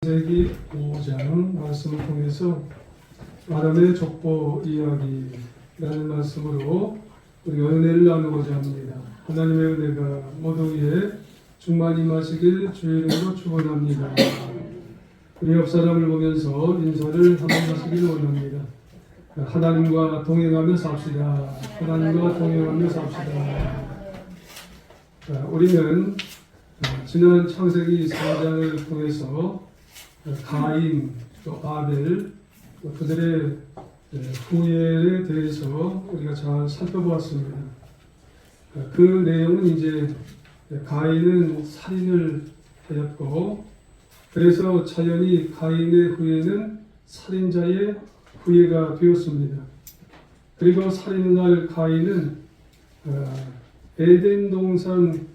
창세기 5장 말씀을 통해서 아담의 족보 이야기라는 말씀으로 우리가 은혜를 나누고자 합니다. 하나님의 은혜가 모두 위에 충만히 임하시길 주의 이름으로 축원합니다. 우리 옆 사람을 보면서 인사를 한번 하시길 원합니다. 하나님과 동행하며 삽시다. 하나님과 동행하며 삽시다. 우리는 지난 창세기 4장을 통해서 가인, 또 아벨, 또 그들의 후예에 대해서 우리가 잘 살펴보았습니다. 그 내용은 이제 가인은 살인을 하였고, 그래서 자연히 가인의 후예는 살인자의 후예가 되었습니다. 그리고 살인날 가인은 에덴 동산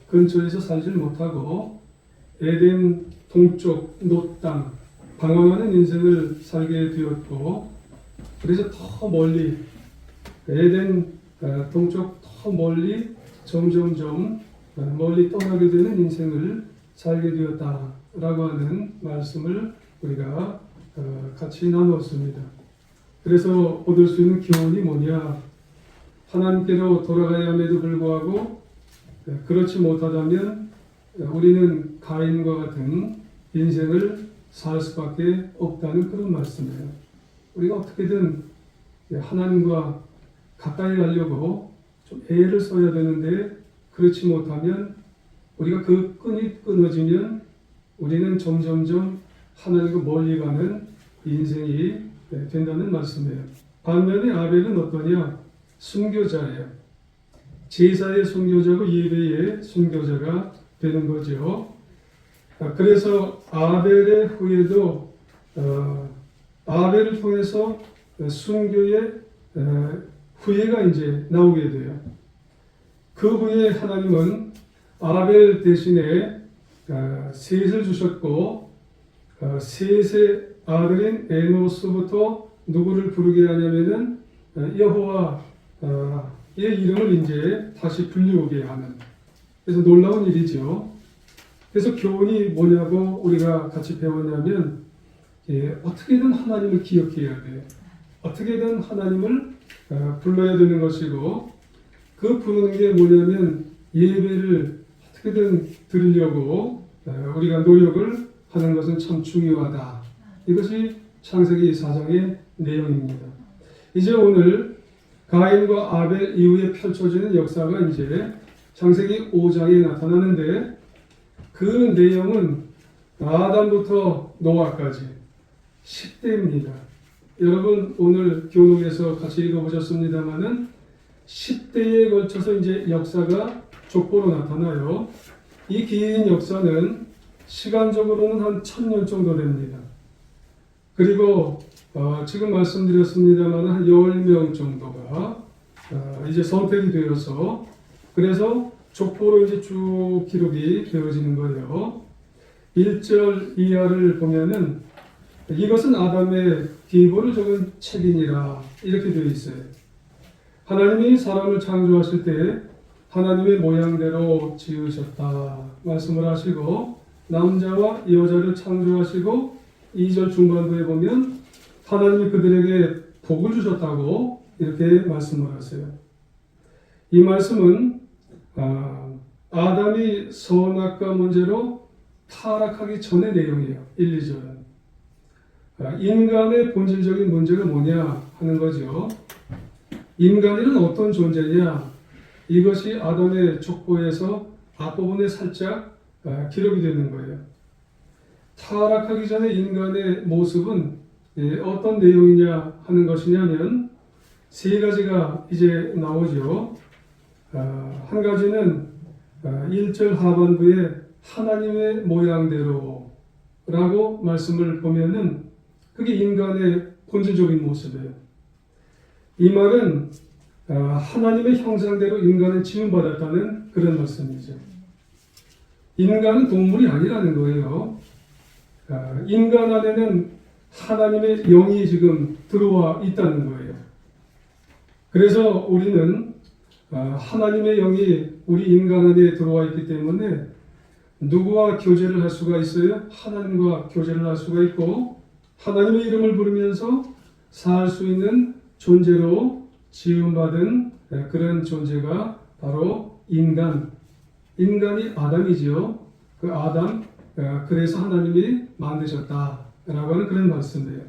근처에서 살지 못하고 에덴 동쪽 놋 땅, 방황하는 인생을 살게 되었고, 그래서 더 멀리 에덴 동쪽 더 멀리 점점점 멀리 떠나게 되는 인생을 살게 되었다라고 하는 말씀을 우리가 같이 나누었습니다. 그래서 얻을 수 있는 교훈이 뭐냐? 하나님께로 돌아가야 함에도 불구하고 그렇지 못하다면 우리는 가인과 같은 인생을 살 수밖에 없다는 그런 말씀이에요. 우리가 어떻게든 하나님과 가까이 가려고 좀 애를 써야 되는데, 그렇지 못하면 우리가 그 끈이 끊어지면 우리는 점점점 하나님과 멀리 가는 인생이 된다는 말씀이에요. 반면에 아벨은 어떠냐? 순교자예요. 제사의 순교자고 예배의 순교자가 되는 거죠. 그래서 아벨의 후예도 아벨을 통해서 순교의 후예가 이제 나오게 돼요. 그 후에 하나님은 아벨 대신에 셋을 주셨고, 셋의 아들인 에노스부터 누구를 부르게 하냐면은 여호와의 이름을 이제 다시 불리우게 하는, 그래서 놀라운 일이죠. 그래서 교훈이 뭐냐고 우리가 같이 배웠냐면, 어떻게든 하나님을 기억해야 돼요. 어떻게든 하나님을 불러야 되는 것이고, 그 부르는 게 뭐냐면 예배를 어떻게든 드리려고 우리가 노력을 하는 것은 참 중요하다. 이것이 창세기 4장의 내용입니다. 이제 오늘 가인과 아벨 이후에 펼쳐지는 역사가 이제 창세기 5장에 나타나는데, 그 내용은 아담부터 노아까지 10대입니다. 여러분 오늘 교록에서 같이 읽어보셨습니다마는 10대에 걸쳐서 이제 역사가 족보로 나타나요. 이 긴 역사는 시간적으로는 한 1000년 정도 됩니다. 그리고 지금 말씀드렸습니다만 한 10명 정도가 이제 선택이 되어서, 그래서 족보로 이제 쭉 기록이 되어지는 거예요. 1절 이하를 보면은 이것은 아담의 계보를 적은 책이니라 이렇게 되어 있어요. 하나님이 사람을 창조하실 때 하나님의 모양대로 지으셨다 말씀을 하시고, 남자와 여자를 창조하시고, 2절 중반부에 보면 하나님이 그들에게 복을 주셨다고 이렇게 말씀을 하세요. 이 말씀은 아담이 선악과 문제로 타락하기 전의 내용이에요. 1, 2절은 인간의 본질적인 문제가 뭐냐 하는 거죠. 인간이란 어떤 존재냐, 이것이 아담의 족보에서 앞부분에 살짝 기록이 되는 거예요. 타락하기 전에 인간의 모습은 어떤 내용이냐 하는 것이냐면 세 가지가 이제 나오죠. 한 가지는 1절 하반부에 하나님의 모양대로 라고 말씀을 보면은 그게 인간의 본질적인 모습이에요. 이 말은 하나님의 형상대로 인간은 지음받았다는 그런 말씀이죠. 인간은 동물이 아니라는 거예요. 인간 안에는 하나님의 영이 지금 들어와 있다는 거예요. 그래서 우리는 하나님의 영이 우리 인간 안에 들어와 있기 때문에 누구와 교제를 할 수가 있어요? 하나님과 교제를 할 수가 있고 하나님의 이름을 부르면서 살 수 있는 존재로 지음받은 그런 존재가 바로 인간이 아담이지요. 그 아담, 그래서 하나님이 만드셨다라고 하는 그런 말씀이에요.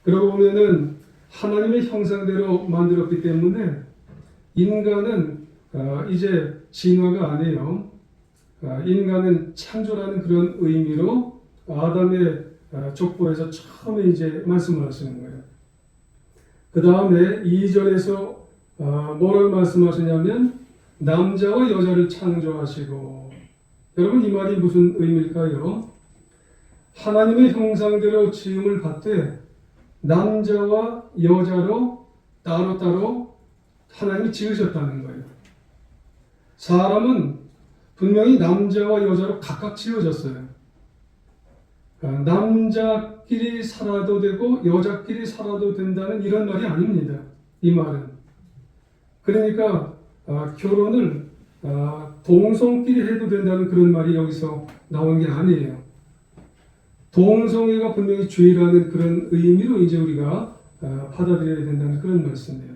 그러고 보면은 하나님의 형상대로 만들었기 때문에 인간은 이제 진화가 아니에요. 인간은 창조라는 그런 의미로 아담의 족보에서 처음에 이제 말씀을 하시는 거예요. 그 다음에 2절에서 뭐라고 말씀하시냐면 남자와 여자를 창조하시고, 여러분 이 말이 무슨 의미일까요? 하나님의 형상대로 지음을 받되 남자와 여자로 따로따로 하나님이 지으셨다는 거예요. 사람은 분명히 남자와 여자로 각각 지어졌어요. 남자끼리 살아도 되고 여자끼리 살아도 된다는 이런 말이 아닙니다. 이 말은. 그러니까 결혼을 동성끼리 해도 된다는 그런 말이 여기서 나온 게 아니에요. 동성애가 분명히 죄라는 그런 의미로 이제 우리가 받아들여야 된다는 그런 말씀이에요.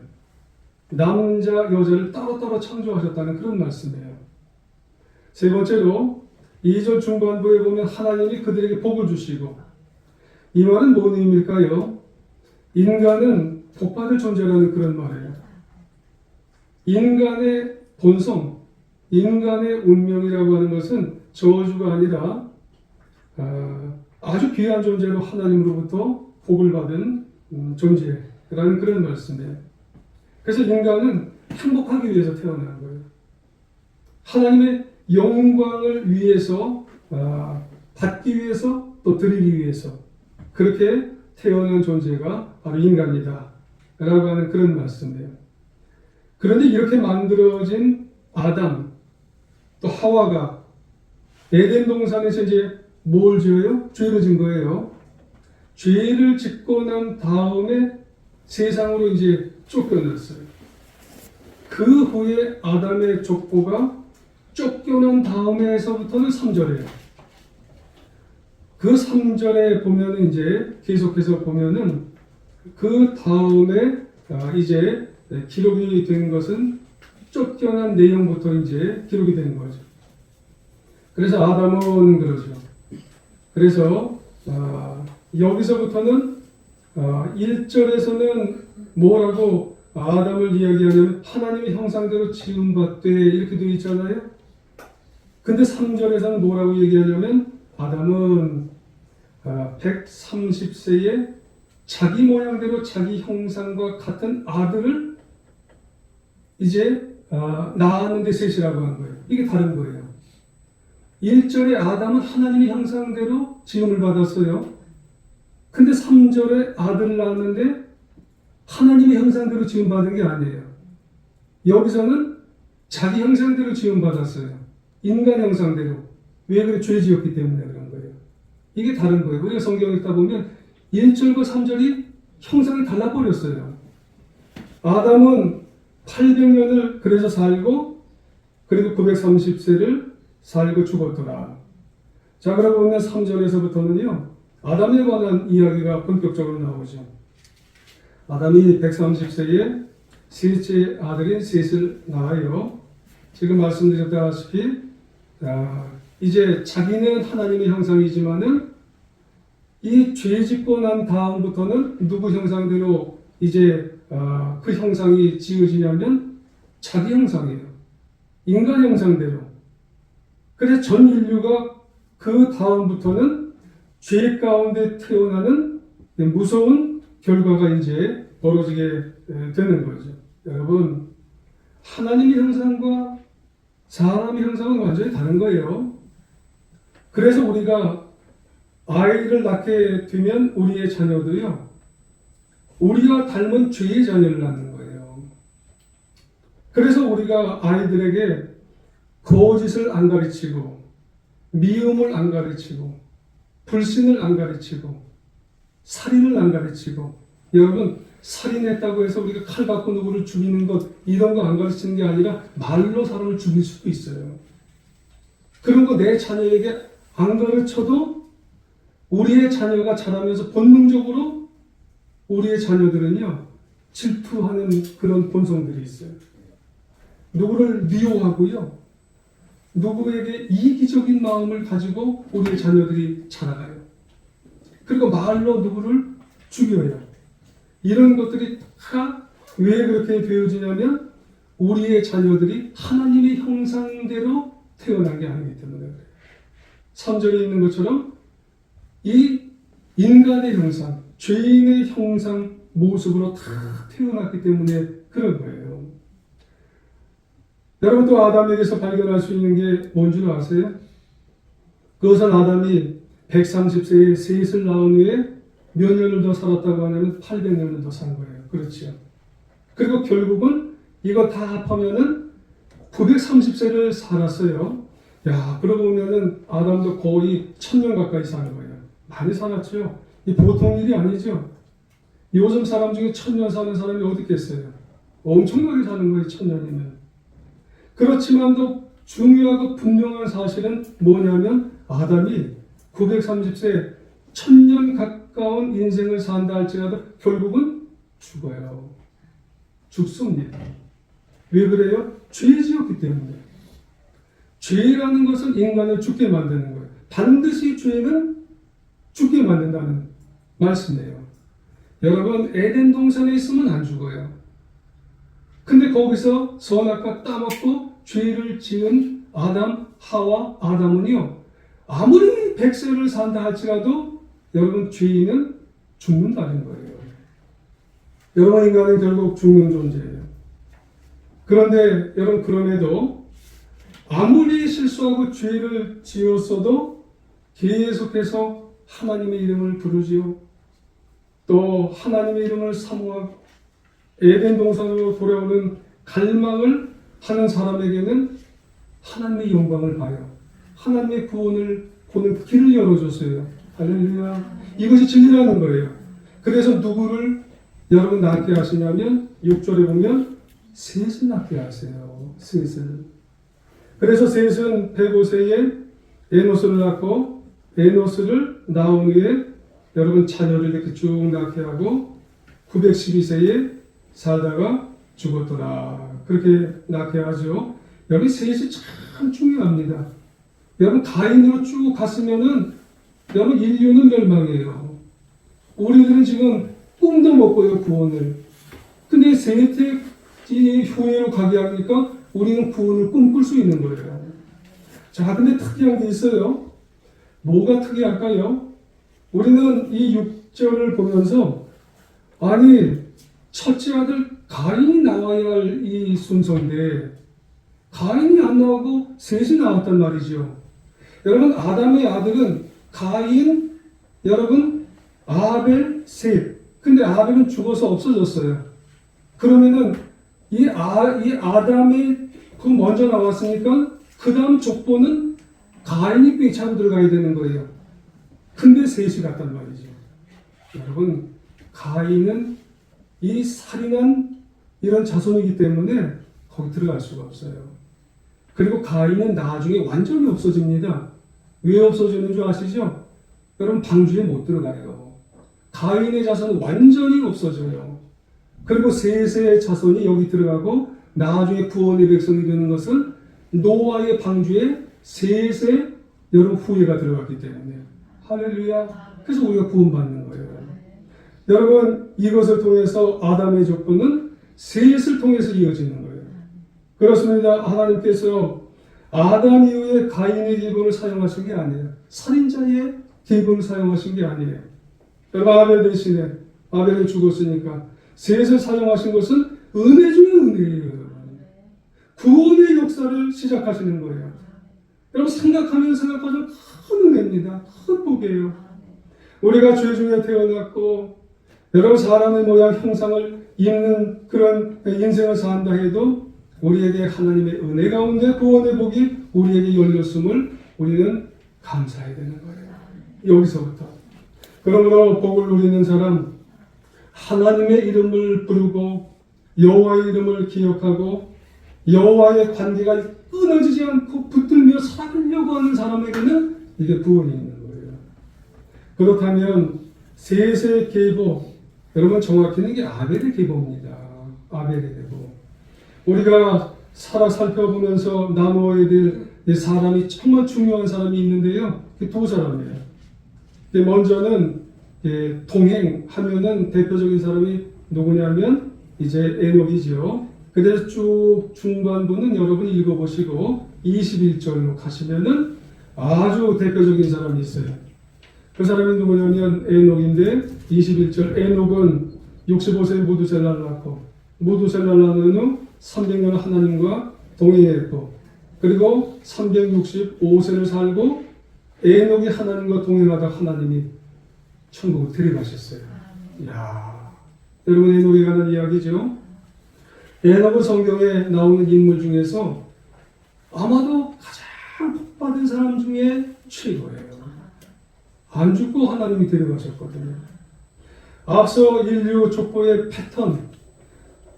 남자, 여자를 따로따로 창조하셨다는 그런 말씀이에요. 세 번째로 2절 중반부에 보면 하나님이 그들에게 복을 주시고, 이 말은 뭔 의미일까요? 인간은 복받을 존재라는 그런 말이에요. 인간의 본성, 인간의 운명이라고 하는 것은 저주가 아니라 아주 귀한 존재로 하나님으로부터 복을 받은 존재라는 그런 말씀이에요. 그래서 인간은 행복하기 위해서 태어난 거예요. 하나님의 영광을 위해서 받기 위해서 또 드리기 위해서 그렇게 태어난 존재가 바로 인간이다 라고 하는 그런 말씀이에요. 그런데 이렇게 만들어진 아담 또 하와가 에덴 동산에서 이제 뭘 지어요? 죄를 진 거예요. 죄를 짓고 난 다음에 세상으로 이제 쫓겨났어요. 그 후에 아담의 족보가 쫓겨난 다음에서부터는 3절이에요. 그 3절에 보면은 이제 계속해서 보면은 그 다음에 이제 기록이 된 것은 쫓겨난 내용부터 이제 기록이 된 거죠. 그래서 아담은 그러죠. 그래서 여기서부터는 1절에서는 뭐라고 아담을 이야기하냐면 하나님의 형상대로 지음받되 이렇게 되어 있잖아요. 근데 3절에서는 뭐라고 얘기하냐면 아담은 130세에 자기 모양대로 자기 형상과 같은 아들을 이제 낳았는데 셋이라고 한 거예요. 이게 다른 거예요. 1절에 아담은 하나님의 형상대로 지음을 받았어요. 근데 3절에 아들을 낳았는데 하나님의 형상대로 지음받은 게 아니에요. 여기서는 자기 형상대로 지음받았어요. 인간 형상대로. 왜 그래? 죄 지었기 때문에 그런 거예요. 이게 다른 거예요. 우리가 성경 읽다 보면 1절과 3절이 형상이 달라버렸어요. 아담은 800년을 그래서 살고 그리고 930세를 살고 죽었더라. 자, 그러고 보면 3절에서부터는요. 아담에 관한 이야기가 본격적으로 나오죠. 아담이 130세에 셋째 아들인 셋을 낳아요. 지금 말씀드렸다시피 이제 자기는 하나님의 형상이지만은 이 죄 짓고 난 다음부터는 누구 형상대로 이제 그 형상이 지어지냐면 자기 형상이에요. 인간 형상대로. 그래서 전 인류가 그 다음부터는 죄 가운데 태어나는 무서운 결과가 이제 벌어지게 되는 거죠. 여러분, 하나님의 형상과 사람의 형상은 완전히 다른 거예요. 그래서 우리가 아이를 낳게 되면 우리의 자녀도요, 우리가 닮은 죄의 자녀를 낳는 거예요. 그래서 우리가 아이들에게 거짓을 안 가르치고, 미움을 안 가르치고, 불신을 안 가르치고, 살인을 안 가르치고, 여러분, 살인했다고 해서 우리가 칼 갖고 누구를 죽이는 것, 이런 거 안 가르치는 게 아니라 말로 사람을 죽일 수도 있어요. 그런 거 내 자녀에게 안 가르쳐도 우리의 자녀가 자라면서 본능적으로 우리의 자녀들은요, 질투하는 그런 본성들이 있어요. 누구를 미워하고요, 누구에게 이기적인 마음을 가지고 우리의 자녀들이 자라가요. 그리고 말로 누구를 죽여요. 이런 것들이 다 왜 그렇게 되어지냐면 우리의 자녀들이 하나님의 형상대로 태어난 게 아니기 때문에 그래요. 3절에 있는 것처럼 이 인간의 형상, 죄인의 형상 모습으로 다 태어났기 때문에 그런 거예요. 여러분 또 아담에게서 발견할 수 있는 게 뭔 줄 아세요? 그것은 아담이 130세에 셋을 낳은 후에 몇 년을 더 살았다고 하냐면 800년을 더 산 거예요. 그렇죠. 그리고 결국은 이거 다 합하면은 930세를 살았어요. 야, 그러고 보면은 아담도 거의 1000년 가까이 사는 거예요. 많이 살았죠. 이 보통 일이 아니죠. 요즘 사람 중에 1000년 사는 사람이 어디 있겠어요? 엄청나게 사는 거예요, 1000년이면. 그렇지만도 중요하고 분명한 사실은 뭐냐면 아담이 930세 1000년 가까운 인생을 산다 할지라도 결국은 죽어요. 죽습니다. 왜 그래요? 죄 지었기 때문에. 죄라는 것은 인간을 죽게 만드는 거예요. 반드시 죄는 죽게 만든다는 말씀이에요. 여러분, 에덴 동산에 있으면 안 죽어요. 근데 거기서 선악과 따먹고 죄를 지은 아담, 하와, 아담은요, 아무리 100세를 산다 할지라도 여러분 죄인은 죽는다는 거예요. 여러분 인간은 결국 죽는 존재예요. 그런데 여러분 그럼에도 아무리 실수하고 죄를 지었어도 계속해서 하나님의 이름을 부르지요. 또 하나님의 이름을 사모하고 에덴 동산으로 돌아오는 갈망을 하는 사람에게는 하나님의 영광을 봐요. 하나님의 구원을 보는 길을 열어줬어요. 할렐루야. 이것이 진리라는 거예요. 그래서 누구를 여러분 낳게 하시냐면 6절에 보면 셋을 낳게 하세요. 셋을. 그래서 셋은 105세에 에노스를 낳고 에노스를 낳은 후에 여러분 자녀를 이렇게 쭉 낳게 하고 912세에 살다가 죽었더라. 그렇게 낳게 하죠. 여기 셋이 참 중요합니다. 여러분 가인으로 쭉 갔으면은 여러분 인류는 멸망이에요. 우리들은 지금 꿈도 못 꿔요, 구원을. 근데 세태 후회로 가게 하니까 우리는 구원을 꿈꿀 수 있는 거예요. 자, 근데 특이한 게 있어요. 뭐가 특이할까요? 우리는 이 6절을 보면서 아니 첫째 아들 가인이 나와야 할 이 순서인데 가인이 안 나오고 셋이 나왔단 말이죠. 여러분 아담의 아들은 가인, 여러분 아벨, 셋. 근데 아벨은 죽어서 없어졌어요. 그러면은 이 아담이 그 먼저 나왔으니까 그 다음 족보는 가인이 꿰차고 들어가야 되는 거예요. 근데 셋이 갔단 말이죠. 여러분 가인은 이 살인한 이런 자손이기 때문에 거기 들어갈 수가 없어요. 그리고 가인은 나중에 완전히 없어집니다. 왜 없어지는 줄 아시죠? 여러분 방주에 못 들어가요. 가인의 자손은 완전히 없어져요. 그리고 셋의 자손이 여기 들어가고 나중에 구원의 백성이 되는 것은 노아의 방주에 셋의 여러분 후예가 들어갔기 때문에 할렐루야. 그래서 우리가 구원받는 거예요. 여러분 이것을 통해서 아담의 족보는 셋을 통해서 이어지는 거예요. 그렇습니다. 하나님께서 아담 이후에 가인의 기본을 사용하신 게 아니에요. 살인자의 기본을 사용하신 게 아니에요. 여러분 아벨 대신에 아벨은 죽었으니까 셋을 사용하신 것은 은혜 중에 은혜예요. 구원의 역사를 시작하시는 거예요. 여러분 생각하면 생각하면 큰 은혜입니다. 큰 복이에요. 우리가 죄 중에 태어났고 여러분 사람의 모양 형상을 입는 그런 인생을 산다 해도 우리에게 하나님의 은혜 가운데 구원의 복이 우리에게 열렸음을 우리는 감사해야 되는 거예요. 여기서부터. 그러므로 복을 누리는 사람 하나님의 이름을 부르고 여호와의 이름을 기억하고 여호와의 관계가 끊어지지 않고 붙들며 살려고 하는 사람에게는 이게 구원이 있는 거예요. 그렇다면 셋의 계보, 여러분 정확히는 이게 아벨의 계보입니다. 아벨의 계보. 우리가 살펴보면서 나누어야 될 사람이 정말 중요한 사람이 있는데요. 두 사람이에요. 먼저는 동행하면은 대표적인 사람이 누구냐면 이제 에녹이죠. 그래서 쭉 중반부는 여러분이 읽어보시고 21절로 가시면은 아주 대표적인 사람이 있어요. 그 사람이 누구냐면 에녹인데 21절 에녹은 65세에 무두셀라를 낳고 무두셀라를 낳은 후 300년 하나님과 동행했고 그리고 365세를 살고 에녹이 하나님과 동행하다 하나님이 천국을 데려가셨어요. 이야, 여러분 에녹에 관한 이야기죠. 에녹은 성경에 나오는 인물 중에서 아마도 가장 복받은 사람 중에 최고예요. 안 죽고 하나님이 데려가셨거든요. 앞서 인류 족보의 패턴,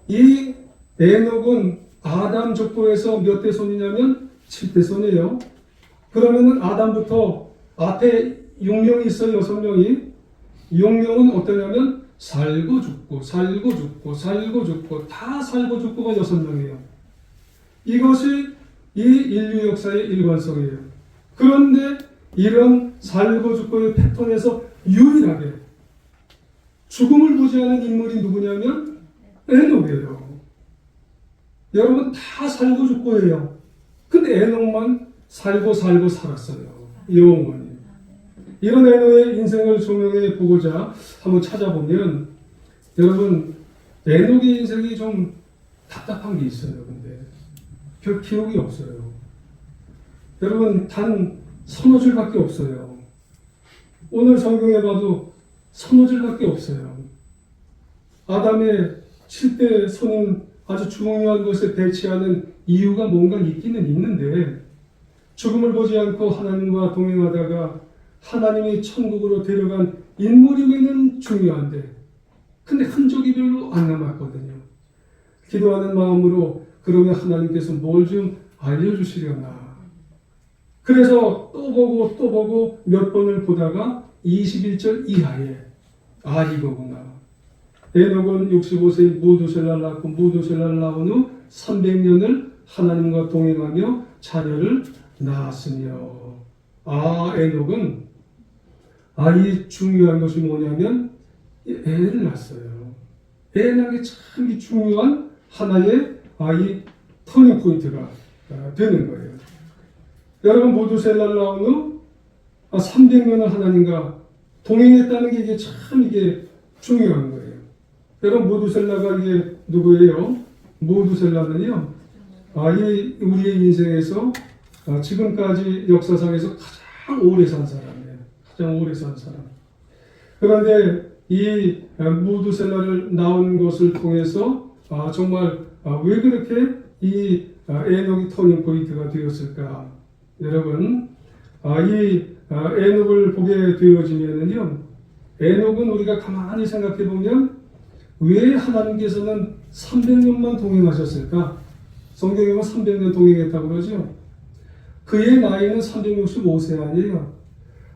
이 에녹은 아담 족보에서 몇 대 손이냐면 7대 손이에요. 그러면은 아담부터 앞에 6명이 있어요. 6명이. 6명은 어떠냐면 살고 죽고 살고 죽고 살고 죽고 다 살고 죽고가 6명이에요. 이것이 이 인류 역사의 일관성이에요. 그런데 이런 살고 죽고의 패턴에서 유일하게 죽음을 보지 않은 인물이 누구냐면 에녹이에요. 여러분 다 살고 죽고예요. 근데 에녹만 살고 살았어요. 영원히. 이런 에녹의 인생을 조명해 보고자 한번 찾아보면 여러분 에녹의 인생이 좀 답답한 게 있어요. 근데 별 기록이 없어요. 여러분 단 서너 줄밖에 없어요. 오늘 성경에 봐도 서너 줄밖에 없어요. 아담의 7대 손인 아주 중요한 것에 대치하는 이유가 뭔가 있기는 있는데 죽음을 보지 않고 하나님과 동행하다가 하나님이 천국으로 데려간 인물임에는 중요한데 근데 흔적이 별로 안 남았거든요. 기도하는 마음으로 그러면 하나님께서 뭘 좀 알려주시려나. 그래서 또 보고 몇 번을 보다가 21절 이하에 이거구나. 에녹은 65세에 무두셀라를 낳고 무두셀라를 낳은 후 300년을 하나님과 동행하며 자녀를 낳았으며 에녹은 이 중요한 것이 뭐냐면 애를 낳았어요. 애 낳은 게 참 중요한 하나의 이 터닝 포인트가 되는 거예요. 여러분 무두셀라를 낳은 후 300년을 하나님과 동행했다는 게 이게 중요한 거예요. 여러분 무두셀라가 이게 누구예요? 무두셀라는요. 우리의 인생에서 지금까지 역사상에서 가장 오래 산 사람이에요. 가장 오래 산 사람. 그런데 이 무두셀라를 낳은 것을 통해서 정말 왜 그렇게 이 에녹이 터닝 포인트가 되었을까? 여러분 이 에녹을 보게 되어지면은요. 에녹은 우리가 가만히 생각해 보면 왜 하나님께서는 300년만 동행하셨을까? 성경에 보면 300년 동행했다고 그러죠. 그의 나이는 365세 아니에요.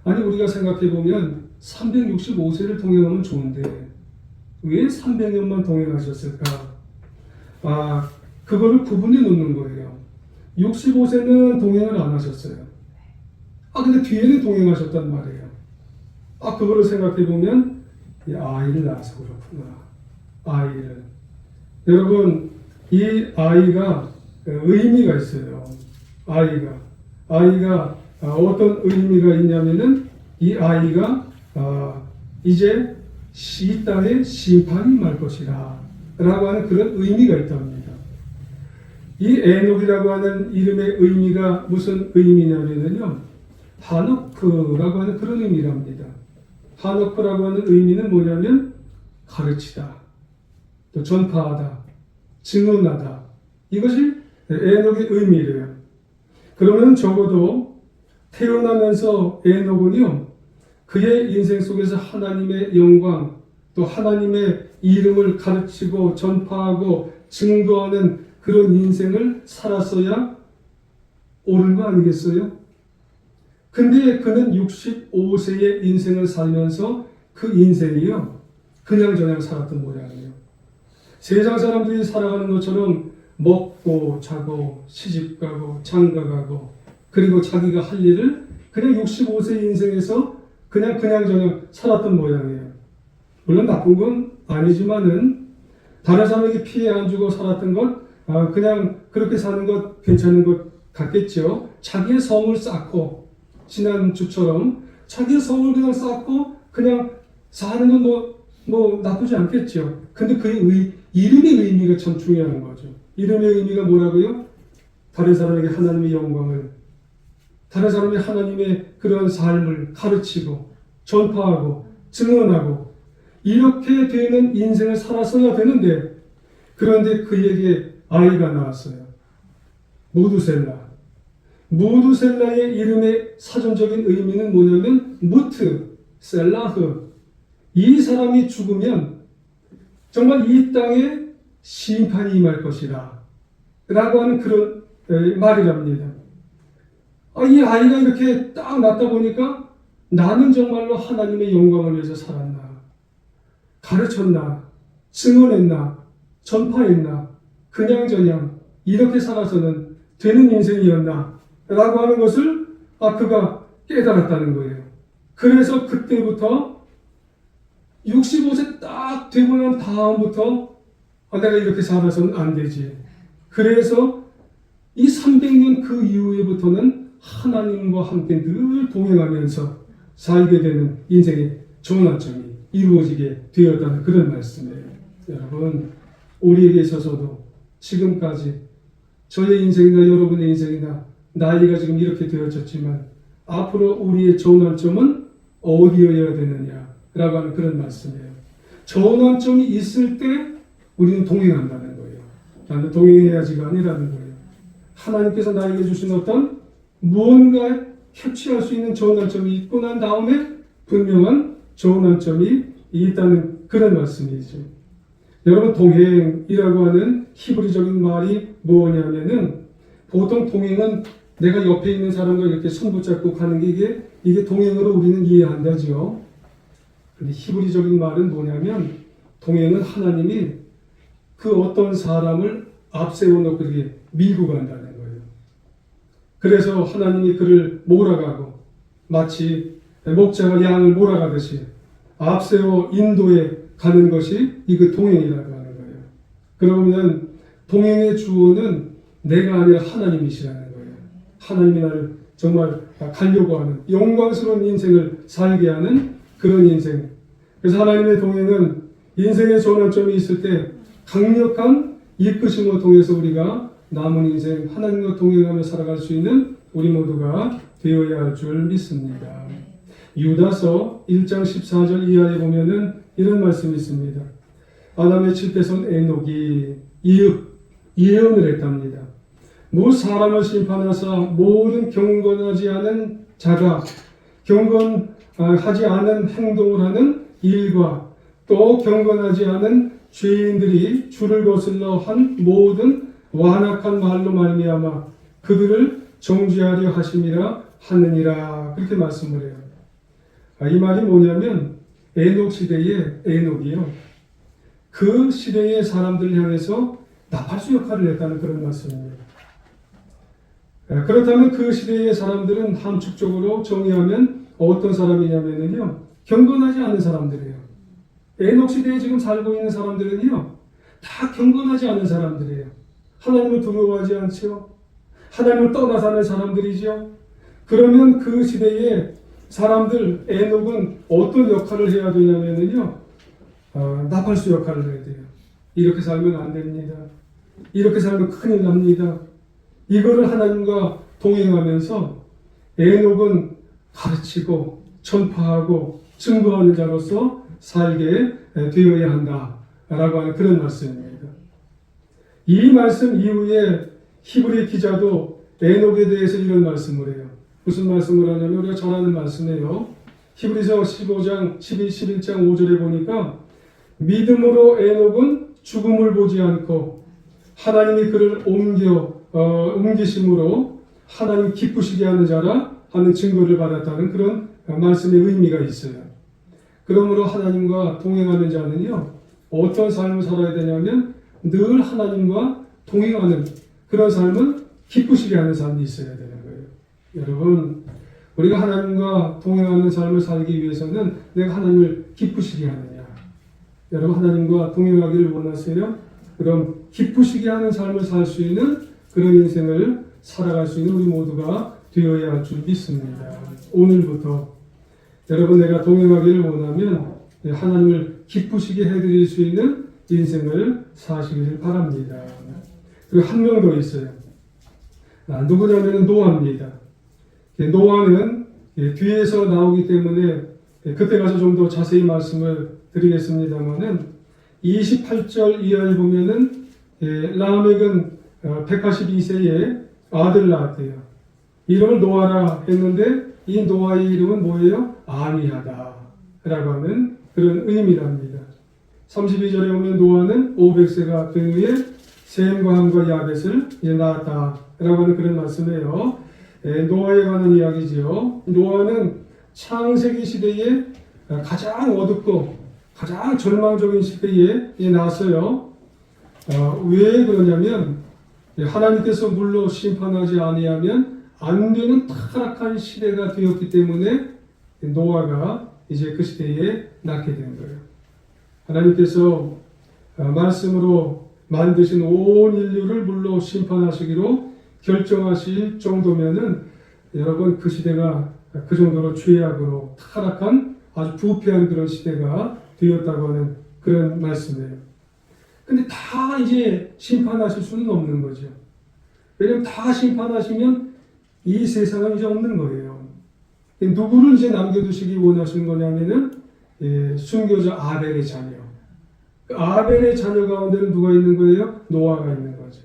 아니 우리가 생각해 보면 365세를 동행하면 좋은데 왜 300년만 동행하셨을까? 그거를 구분해 놓는 거예요. 65세는 동행을 안 하셨어요. 근데 뒤에는 동행하셨단 말이에요. 그거를 생각해 보면 아이를 낳아서 그렇구나. 아이를. 여러분 이 아이가 의미가 있어요. 아이가 어떤 의미가 있냐면은 이 아이가 이제 이 땅에 심판이 말 것이라 라고 하는 그런 의미가 있답니다. 이 에녹이라고 하는 이름의 의미가 무슨 의미냐면요. 하노크라고 하는 그런 의미랍니다. 하노크라고 하는 의미는 뭐냐면 가르치다, 또 전파하다, 증언하다. 이것이 에녹의 의미래요. 그러면 적어도 태어나면서 에녹은요, 그의 인생 속에서 하나님의 영광, 또 하나님의 이름을 가르치고 전파하고 증거하는 그런 인생을 살았어야 옳은 거 아니겠어요? 근데 그는 65세의 인생을 살면서 그 인생이요, 그냥저냥 살았던 모양이에요. 세상 사람들이 살아가는 것처럼 먹고 자고 시집가고 장가가고 그리고 자기가 할 일을 그냥 65세 인생에서 그냥저냥 살았던 모양이에요. 물론 나쁜 건 아니지만은 다른 사람에게 피해 안 주고 살았던 것, 그냥 그렇게 사는 것 괜찮은 것 같겠죠. 자기의 성을 쌓고, 지난주처럼 자기의 성을 그냥 쌓고 그냥 사는 건 뭐 나쁘지 않겠죠. 근데 그의 이름의 의미가 참 중요한 거죠. 이름의 의미가 뭐라고요? 다른 사람에게 하나님의 영광을, 다른 사람이 하나님의 그런 삶을 가르치고 전파하고 증언하고 이렇게 되는 인생을 살았어야 되는데, 그런데 그에게 아이가 나왔어요. 무두셀라의 이름의 사전적인 의미는 뭐냐면 무트, 셀라흐. 이 사람이 죽으면 정말 이 땅에 심판이 임할 것이다 라고 하는 그런 말이랍니다. 이 아이가 이렇게 딱 낳다 보니까 나는 정말로 하나님의 영광을 위해서 살았나, 가르쳤나, 증언했나, 전파했나, 그냥저냥 이렇게 살아서는 되는 인생이었나 라고 하는 것을 그가 깨달았다는 거예요. 그래서 그때부터 65세 딱 되고 난 다음부터 내가 이렇게 살아서는 안 되지. 그래서 이 300년 그 이후에부터는 하나님과 함께 늘 동행하면서 살게 되는 인생의 전환점이 이루어지게 되었다는 그런 말씀이에요. 여러분, 우리에게 있어서도 지금까지 저의 인생이나 여러분의 인생이나 나이가 지금 이렇게 되어졌지만 앞으로 우리의 전환점은 어디여야 되느냐라고 하는 그런 말씀이에요. 전환점이 있을 때 우리는 동행한다는 거예요. 나는 동행해야지가 아니라는 거예요. 하나님께서 나에게 주신 어떤 무언가에 캐치할 수 있는 전환점이 있고 난 다음에 분명한 전환점이 있다는 그런 말씀이죠. 여러분, 동행이라고 하는 히브리적인 말이 뭐냐면은, 보통 동행은 내가 옆에 있는 사람과 이렇게 손 붙잡고 가는 게 이게 동행으로 우리는 이해한다죠. 근데 히브리적인 말은 뭐냐면, 동행은 하나님이 그 어떤 사람을 앞세워 놓고 이렇게 밀고 간다는 거예요. 그래서 하나님이 그를 몰아가고, 마치 목자가 양을 몰아가듯이 앞세워 인도해 가는 것이 이거 동행이라고 하는 거예요. 그러면 동행의 주어는 내가 아니라 하나님이시라는 거예요. 하나님이 나를 정말 가려고 하는 영광스러운 인생을 살게 하는 그런 인생. 그래서 하나님의 동행은 인생의 전환점이 있을 때 강력한 이끄심을 통해서 우리가 남은 인생 하나님과 동행하며 살아갈 수 있는 우리 모두가 되어야 할 줄 믿습니다. 유다서 1장 14절 이하에 보면은 이런 말씀이 있습니다. 아담의 7대손 에녹이 예언을 했답니다. 사람을 심판하사 모든 경건하지 않은 자가 경건하지 않은 행동을 하는 일과 또 경건하지 않은 죄인들이 주를 거슬러 한 모든 완악한 말로 말미암아 그들을 정죄하려 하심이라 하느니라, 그렇게 말씀을 해요. 이 말이 뭐냐면 에녹 시대의 에녹이요, 그 시대의 사람들을 향해서 나팔수 역할을 했다는 그런 말씀입니다. 그렇다면 그 시대의 사람들은 함축적으로 정의하면 어떤 사람이냐면요, 경건하지 않은 사람들이에요. 에녹 시대에 지금 살고 있는 사람들은요, 다 경건하지 않은 사람들이에요. 하나님을 두려워하지 않죠. 하나님을 떠나 사는 사람들이죠. 그러면 그 시대의 사람들, 에녹은 어떤 역할을 해야 되냐면요, 나팔수 역할을 해야 돼요. 이렇게 살면 안 됩니다. 이렇게 살면 큰일 납니다. 이거를 하나님과 동행하면서 에녹은 가르치고 전파하고 증거하는 자로서 살게 되어야 한다라고 하는 그런 말씀입니다. 이 말씀 이후에 히브리 기자도 에녹에 대해서 이런 말씀을 해요. 무슨 말씀을 하냐면 우리가 잘 아는 말씀이에요. 히브리서 15장 11장 5절에 보니까 믿음으로 에녹은 죽음을 보지 않고 하나님이 그를 옮기심으로 하나님 기쁘시게 하는 자라 하는 증거를 받았다는 그런 말씀의 의미가 있어요. 그러므로 하나님과 동행하는 자는요, 어떤 삶을 살아야 되냐면 늘 하나님과 동행하는 그런 삶은 기쁘시게 하는 삶이 있어야 되는 거예요. 여러분, 우리가 하나님과 동행하는 삶을 살기 위해서는 내가 하나님을 기쁘시게 하느냐. 여러분, 하나님과 동행하기를 원하세요? 그럼 기쁘시게 하는 삶을 살 수 있는 그런 인생을 살아갈 수 있는 우리 모두가 되어야 할 줄 믿습니다. 오늘부터 여러분, 내가 동행하기를 원하면 하나님을 기쁘시게 해드릴 수 있는 인생을 사시길 바랍니다. 그리고 한 명 더 있어요. 누구냐면 노아입니다. 노아는 뒤에서 나오기 때문에 그때 가서 좀 더 자세히 말씀을 드리겠습니다만은 28절 이하에 보면은 라멕은 182세에 아들 낳았대요. 이름을 노아라 했는데 이 노아의 이름은 뭐예요? 아미하다 라고 하는 그런 의미랍니다. 32절에 보면 노아는 500세가 된 후에 셈과 함과 야벳을 낳았다 라고 하는 그런 말씀이에요. 노아에 관한 이야기지요. 노아는 창세기 시대에 가장 어둡고 가장 절망적인 시대에 나왔어요. 왜 그러냐면 하나님께서 물로 심판하지 아니하면 안 되는 타락한 시대가 되었기 때문에 노아가 이제 그 시대에 낳게 된 거예요. 하나님께서 말씀으로 만드신 온 인류를 물로 심판하시기로 결정하실 정도면은 여러분 그 시대가 그 정도로 죄악으로 타락한 아주 부패한 그런 시대가 되었다고 하는 그런 말씀이에요. 근데 다 이제 심판하실 수는 없는 거죠. 왜냐하면 다 심판하시면 이 세상은 이제 없는 거예요. 누구를 이제 남겨두시기 원하시는 거냐면은 순교자 아벨의 자녀. 그 아벨의 자녀 가운데는 누가 있는 거예요? 노아가 있는 거죠.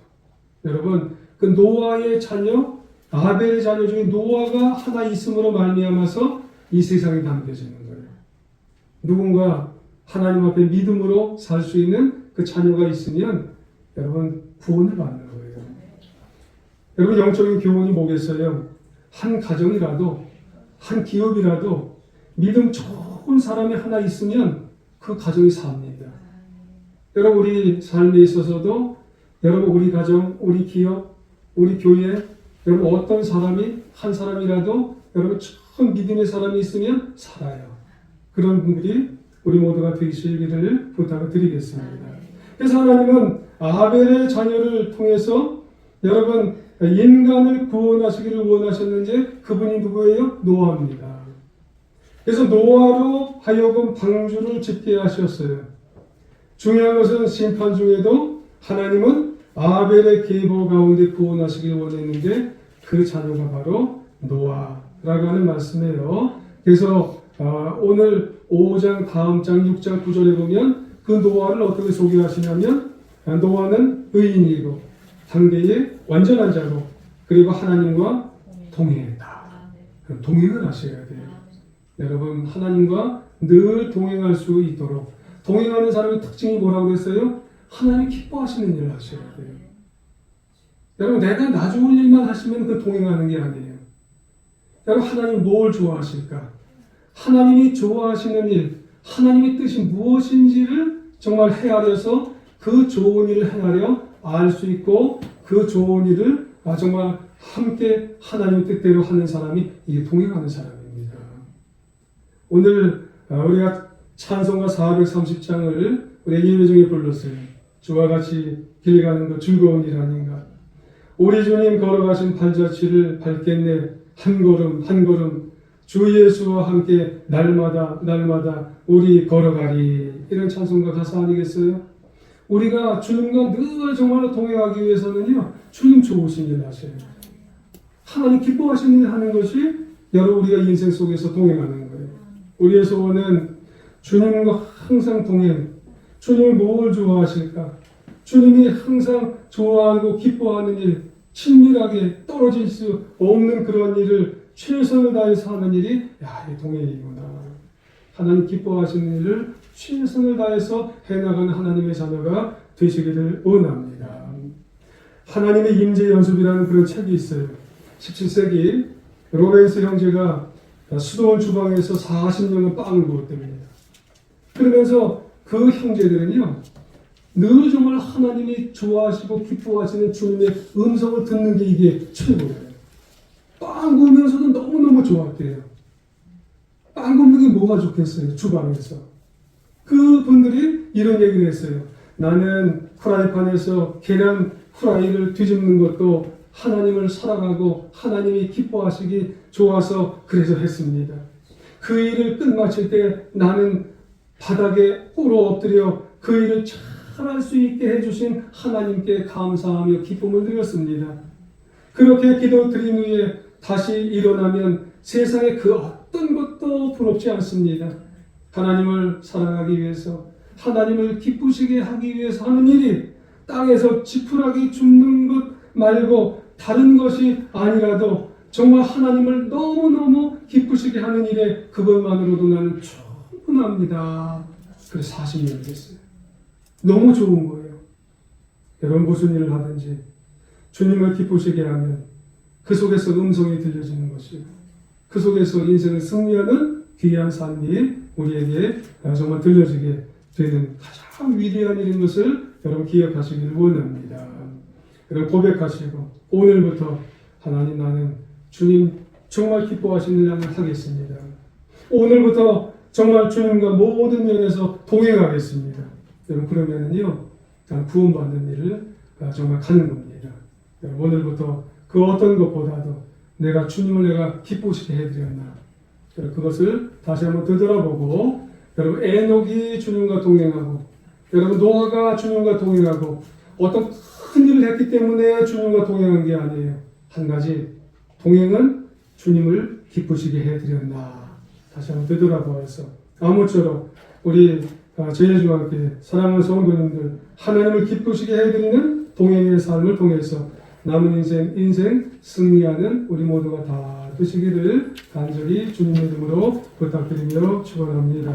여러분, 그 노아의 자녀, 아벨의 자녀 중에 노아가 하나 있음으로 말미암아서 이 세상에 남겨지는 거예요. 누군가 하나님 앞에 믿음으로 살 수 있는 그 자녀가 있으면 여러분 구원을 받는 거예요. 여러분, 영적인 교훈이 뭐겠어요? 한 가정이라도 한 기업이라도 믿음 좋은 사람이 하나 있으면 그 가정이 삽니다. 여러분, 우리 삶에 있어서도 여러분 우리 가정, 우리 기업, 우리 교회, 여러분 어떤 사람이 한 사람이라도 여러분 참 믿음의 사람이 있으면 살아요. 그런 분들이 우리 모두가 되시기를 부탁을 드리겠습니다. 그래서 하나님은 아벨의 자녀를 통해서 여러분 인간을 구원하시기를 원하셨는지 그분이 누구예요? 노아입니다. 그래서 노아로 하여금 방주를 짓게 하셨어요. 중요한 것은 심판 중에도 하나님은 아벨의 계보 가운데 구원하시길 원했는데 그 자녀가 바로 노아라고 하는 말씀이에요. 그래서 오늘 5장 다음 장 6장 9절에 보면 그 노아를 어떻게 소개하시냐면 노아는 의인이고 당대의 완전한 자로 그리고 하나님과 동행했다. 동행을 하셔야 돼요. 여러분, 하나님과 늘 동행할 수 있도록 동행하는 사람의 특징이 뭐라고 그랬어요? 하나님 기뻐하시는 일을 하셔야 돼요. 여러분, 내가 나 좋은 일만 하시면 그 동행하는 게 아니에요. 여러분, 하나님 뭘 좋아하실까? 하나님이 좋아하시는 일, 하나님의 뜻이 무엇인지를 정말 헤아려서 그 좋은 일을 행하려 알 수 있고 그 좋은 일을 정말 함께 하나님 뜻대로 하는 사람이 이게 동행하는 사람입니다. 오늘 우리가 찬송가 430장을 우리 예배 중에 불렀어요. 주와 같이 길 가는 것 즐거운 일 아닌가. 우리 주님 걸어가신 발자취를 밟겠네. 한 걸음 한 걸음 주 예수와 함께 날마다 날마다 우리 걸어가리. 이런 찬송가 가사 아니겠어요? 우리가 주님과 늘 정말로 동행하기 위해서는요, 주님 좋으신 일 하셔야 돼요. 하나님 기뻐하시는 일 하는 것이 여러분 우리가 인생 속에서 동행하는 거예요. 우리의 소원은 주님과 항상 동행. 주님이 뭘 좋아하실까? 주님이 항상 좋아하고 기뻐하는 일, 친밀하게 떨어질 수 없는 그런 일을 최선을 다해서 하는 일이 이 동행이구나. 하나님 기뻐하시는 일을 최선을 다해서 해나가는 하나님의 자녀가 되시기를 원합니다. 하나님의 임재 연습이라는 그런 책이 있어요. 17세기 로렌스 형제가 수도원 주방에서 40년간 빵을 구웠답니다. 그러면서 그 형제들은요, 늘 정말 하나님이 좋아하시고 기뻐하시는 주님의 음성을 듣는 게 이게 최고예요. 빵 구우면서도 너무너무 좋았대요. 빵 굽는 게 뭐가 좋겠어요, 주방에서. 그분들이 이런 얘기를 했어요. 나는 프라이팬에서 계란 후라이를 뒤집는 것도 하나님을 사랑하고 하나님이 기뻐하시기 좋아서 그래서 했습니다. 그 일을 끝마칠 때 나는 바닥에 꿇어 엎드려 그 일을 잘할 수 있게 해주신 하나님께 감사하며 기쁨을 드렸습니다. 그렇게 기도드린 후에 다시 일어나면 세상에 그 어떤 것도 부럽지 않습니다. 하나님을 사랑하기 위해서, 하나님을 기쁘시게 하기 위해서 하는 일이 땅에서 지푸라기 줍는 것 말고 다른 것이 아니라도 정말 하나님을 너무너무 기쁘시게 하는 일에 그것만으로도 나는 충분합니다. 그래서 40년이 됐어요. 너무 좋은 거예요. 여러분 무슨 일을 하든지 주님을 기쁘시게 하면 그 속에서 음성이 들려지는 것이고 그 속에서 인생을 승리하는 귀한 삶이 우리에게 정말 들려지게 되는 가장 위대한 일인 것을 여러분 기억하시기를 원합니다. 여러분 고백하시고 오늘부터 하나님 나는 주님 정말 기뻐하시는 일을 하겠습니다. 오늘부터 정말 주님과 모든 면에서 동행하겠습니다. 여러분 그러면은요 구원받는 일을 정말 가는 겁니다. 여러분 오늘부터 그 어떤 것보다도 내가 주님을 내가 기쁘시게 해드렸나 여러분 그것을 다시 한번 되돌아보고 여러분 에녹이 주님과 동행하고 여러분 노아가 주님과 동행하고 어떤 큰 일을 했기 때문에 주님과 동행한 게 아니에요. 한 가지 동행은 주님을 기쁘시게 해드렸나 다시 한번 되돌아보아서 아무쪼록 우리 제일중학교의 사랑하는 성도님들 하나님을 기쁘시게 해드리는 동행의 삶을 통해서 남은 인생 승리하는 우리 모두가 다 되시기를 간절히 주님의 이름으로 부탁드리며 축원합니다.